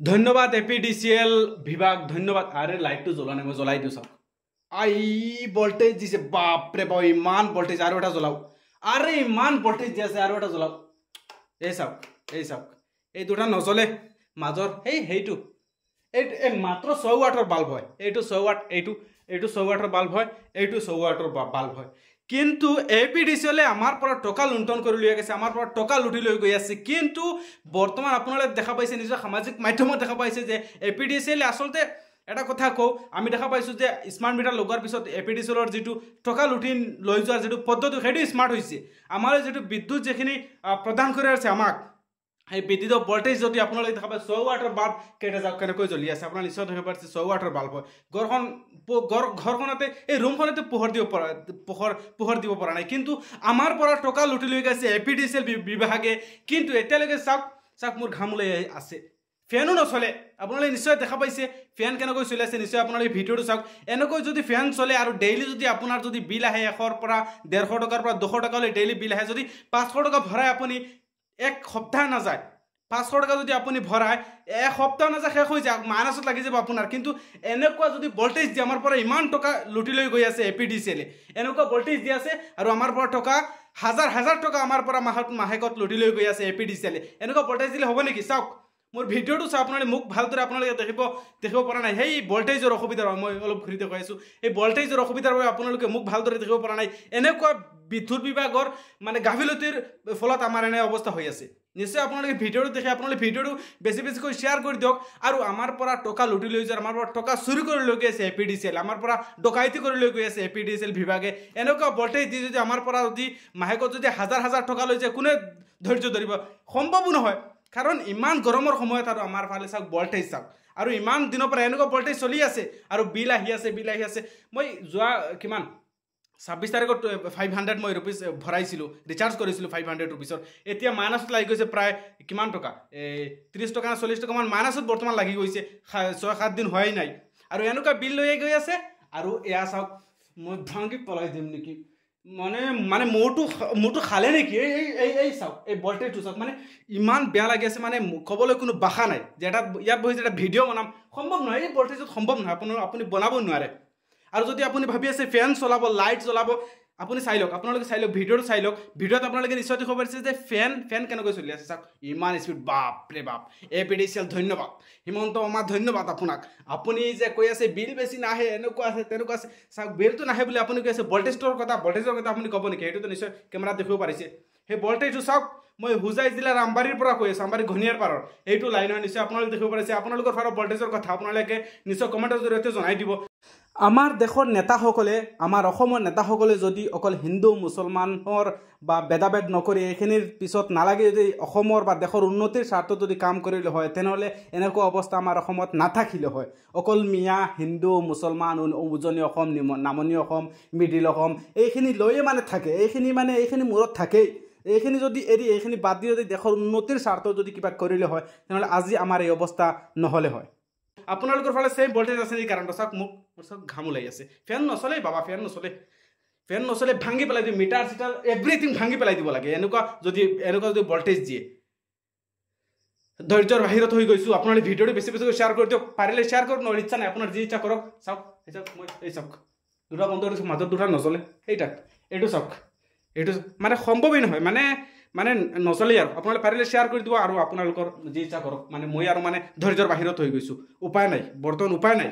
ধন্যবাদ এপিডিসিএল বিভাগ ধন্যবাদ। আরে লাইটটো জ্বলা নাই, মই জ্বলাই দিওঁ চাওক। আই ভল্টেজ দিছে, বাপৰে বাপ ইমান ভল্টেজ। আৰু এটা জ্বলাও, আৰে ইমান ভল্টেজ দি আছে, আৰু এটা জ্বলাও। এই চাওক, এই চাওক, এই দুটা নজ্বলে মাজৰ সেইটো এই মাত্ৰ 6 ৱাটৰ বাল্ব হয়। এইটো 6 ৱাট, এইটো 6 ৱাটৰ বাল্ব হয়, এইটো 6 ৱাটৰ বাল্ব হয়। কিন্তু এপিডিসিএলে আমাৰ পৰা টকা লুণ্ঠন কৰি লৈ গৈছে, আমাৰ পৰা টকা লুটি লৈ গৈ আছে। কিন্তু বৰ্তমান আপোনালোকে দেখা পাইছে, নিজৰ সামাজিক মাধ্যমত দেখা পাইছে যে এপিডিসিএলে আচলতে এটা কথা কওঁ, আমি দেখা পাইছোঁ যে স্মাৰ্ট মিটাৰ লগোৱাৰ পিছত এপিডিসিএলৰ যিটো টকা লুটি লৈ যোৱাৰ যিটো পদ্ধতি, সেইটো স্মাৰ্ট হৈছে। আমাৰ যিটো বিদ্যুৎ যিখিনি প্ৰদান কৰি আছে আমাক, এই বিদ্যুতৰ ভল্টেজ যদি আপোনালোকে দেখা পায় 6 ৱাটৰ বাল্ব কেইটা যাওক কেনেকৈ জ্বলি আছে, আপোনাৰ নিশ্চয় দেখা পাইছে 6 ৱাটৰ বাল্ব হয়। ঘৰখনতে এই ৰুমখনতে পোহৰ দিব পৰা নাই। কিন্তু আমাৰ পৰা টকা লুটি লৈ গৈছে এপিডিসিএল বিভাগে। কিন্তু এতিয়ালৈকে চাওক মোৰ ঘাম ওলাই আছে, ফেনো নচলে। আপোনালোকে নিশ্চয় দেখা পাইছে ফেন কেনেকৈ চলি আছে, নিশ্চয় আপোনালোকে ভিডিঅ'টো চাওক। এনেকৈ যদি ফেন চলে আৰু ডেইলি যদি আপোনাৰ যদি বিল আহে 100ৰ পৰা 150 টকাৰ পৰা 200 টকালৈ ডেইলি বিল আহে, যদি 500 টকা ভৰাই আপুনি এক সপ্তাহ নাযায়, 500 টকা যদি আপুনি ভৰাই এক সপ্তাহ নাযায়, শেষ হৈ যায়, মাইনাছত লাগি যাব আপোনাৰ। কিন্তু এনেকুৱা যদি ভল্টেজ দিয়ে, আমাৰ পৰা ইমান টকা লুটি লৈ গৈ আছে এপিডিসিএলে, এনেকুৱা ভল্টেজ দি আছে আৰু আমাৰ পৰা টকা হাজাৰ টকা আমাৰ পৰা মাহেকত লুটি লৈ গৈ আছে এপিডিসিএলে। এনেকুৱা ভল্টেজ দিলে হ'ব নেকি? চাওক মোৰ ভিডিঅ'টো চাওক, আপোনালোকে মোক ভালদৰে আপোনালোকে দেখিব পৰা নাই। সেই ভল্টেজৰ অসুবিধাৰ মই অলপ ঘূৰি দেখুৱাই আছোঁ। এই ভল্টেজৰ অসুবিধাৰ বাবে আপোনালোকে মোক ভালদৰে দেখিব পৰা নাই। এনেকুৱা বিদ্যুৎ বিভাগৰ মানে গাফিলতিৰ ফলত আমাৰ এনে অৱস্থা হৈ আছে। নিশ্চয় আপোনালোকে ভিডিঅ'টো দেখি আপোনালোকে ভিডিঅ'টো বেছিকৈ শ্বেয়াৰ কৰি দিয়ক। আৰু আমাৰ পৰা টকা লুটি লৈ যায়, আমাৰ পৰা টকা চুৰি কৰি লৈ গৈ আছে এপিডিসিএল, আমাৰ পৰা ডকাইতি কৰি লৈ গৈ আছে এপিডিসিএল বিভাগে। এনেকুৱা ভল্টেজ দি যদি আমাৰ পৰা যদি মাহেকত যদি হাজাৰ টকা লৈ যায়, কোনে ধৈৰ্য ধৰিব? সম্ভৱো নহয়। কাৰণ ইমান গৰমৰ সময়ত আৰু আমাৰ ফালে চাওক ভল্টেজ চাওক, আৰু ইমান দিনৰ পৰা এনেকুৱা ভল্টেজ চলি আছে আৰু বিল আহি আছে। মই যোৱা কিমান 26 তাৰিখত 500 মই ৰুপিজ ভৰাইছিলোঁ, ৰিচাৰ্জ কৰিছিলোঁ 500 ৰুপিজৰ। এতিয়া মাইনাছত লাগি গৈছে প্ৰায় কিমান টকা, 30 টকা না 40 টকামান মাইনাছত বৰ্তমান লাগি গৈছে। 6-7 দিন হোৱাই নাই আৰু এনেকুৱা বিল লৈয়ে গৈ আছে। আৰু এয়া চাওক, মই ভাঙি পেলাই দিম নেকি, মানে মোৰটো খালে নেকি? এই চাওক, এই ভল্টেজটো চাওক, মানে ইমান বেয়া লাগি আছে, মানে ক'বলৈ কোনো ভাষা নাই। যে ইয়াত বহি এটা ভিডিঅ' বনাম, সম্ভৱ নহয়। এই ভল্টেজত সম্ভৱ নহয়, আপুনি বনাব নোৱাৰে। আৰু যদি আপুনি ভাবি আছে ফেন চলাব, লাইট জ্বলাব, আপুনি চাই লওক, আপোনালোকে চাই লওক, ভিডিঅ'টো চাই লওক। ভিডিঅ'ত আপোনালোকে নিশ্চয় দেখিব পাৰিছে যে ফেন কেনেকৈ চলি আছে। চাওক ইমান স্পীড, বাপৰে বাপ। এপিডিসিএল ধন্যবাদ, হিমন্ত মামা ধন্যবাদ আপোনাক। আপুনি যে কৈ আছে বিল বেছি নাহে, এনেকুৱা আছে তেনেকুৱা আছে। চাওক বিলটো নাহে বুলি আপুনি কৈ আছে, ভল্টেজৰ কথা আপুনি ক'ব নেকি? সেইটোতো নিশ্চয় কেমেৰাত দেখিব পাৰিছে। সেই ভল্টেজটো চাওক, মই হুজাই জিলাৰ আমবাৰীৰ পৰা কৈ আছোঁ, আমবাৰী ঘনিয়াৰ পাৰৰ এইটো লাইনৰ নিশ্চয় আপোনালোকে দেখিব পাৰিছে। আপোনালোকৰ ফালৰ ভল্টেজৰ কথা আপোনালোকে নিশ্চয় কমেণ্টৰ জৰিয়তে জনাই দিব। আমাৰ দেশৰ নেতাসকলে, আমাৰ অসমৰ নেতাসকলে যদি অকল হিন্দু মুছলমানৰ বা ভেদাভেদ নকৰি এইখিনিৰ পিছত নালাগে, যদি অসমৰ বা দেশৰ উন্নতিৰ স্বাৰ্থত যদি কাম কৰিলে হয়, তেনেহ'লে এনেকুৱা অৱস্থা আমাৰ অসমত নাথাকিলে হয়। অকল মিয়া হিন্দু মুছলমান, উজনি অসম, নামনি অসম, মিডিল অসম, এইখিনি লৈয়ে মানে থাকে। এইখিনি মূৰত থাকেই। এইখিনি যদি এৰি এইখিনি বাদ দি যদি দেশৰ উন্নতিৰ স্বাৰ্থত যদি কিবা কৰিলে হয়, তেনেহ'লে আজি আমাৰ এই অৱস্থা নহ'লে হয়। আপোনালোকৰ ফালে চেম ভল্টেজ আছে নেকি? কাৰণটো চাওক, মোৰ চাওক ঘাম ওলাই আছে। ফেন নচলে বাবা, ফেন নচলে, ভাঙি পেলাই দিব, মিটাৰ চিটাৰ এভৰিথিং ভাঙি পেলাই দিব লাগে। এনেকুৱা যদি ভল্টেজ দিয়ে, ধৈৰ্যৰ বাহিৰত হৈ গৈছোঁ। আপোনালোকে ভিডিঅ'টো বেছিকৈ শ্বেয়াৰ কৰি দিয়ক, পাৰিলে শ্বেয়াৰ কৰক, নহ'লে ইচ্ছা নাই, আপোনাৰ যি ইচ্ছা কৰক। চাওক এই চাওক দুটা বন্ধ কৰিছোঁ, মাজত দুটা নচলে। এইটো চাওক, এইটো মানে সম্ভৱেই নহয়, মানে নচলে। আৰু আপোনালোকে পাৰিলে শ্বেয়াৰ কৰি দিব, আৰু আপোনালোকৰ যি ইচ্ছা কৰক। মানে মই আৰু ধৈৰ্যৰ বাহিৰত হৈ গৈছোঁ, উপায় নাই, বৰ্তমান উপায় নাই।